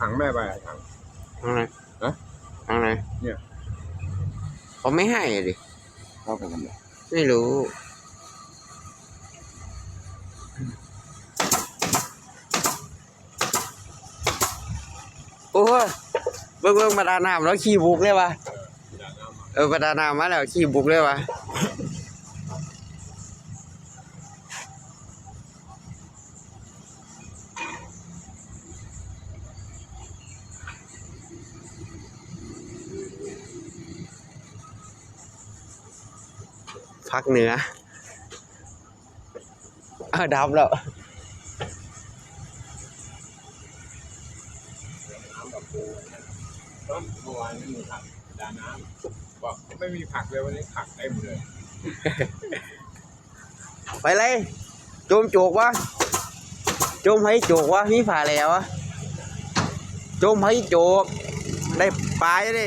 ถังแม่ไปถังทางไหนทางไหนเนี่ยเขาไม่ให้ดิเข้าไปกันเลยไม่รู้โอ้ยเบิ่งมาดาน้ำแล้วขี่บุกเลยวะมาดาน้ำมาแล้วขี่บุกเลยวะพักเหนือดับแล้วเมื่อวานไม่มีผักดาน้ำบอกไม่มีผักเลยวันนี้ผักเต็มเลยไปเลยโจมโจกวะโจมให้โจกวะมีผ่าแล้ววะโจมให้โจกได้ปลายดิ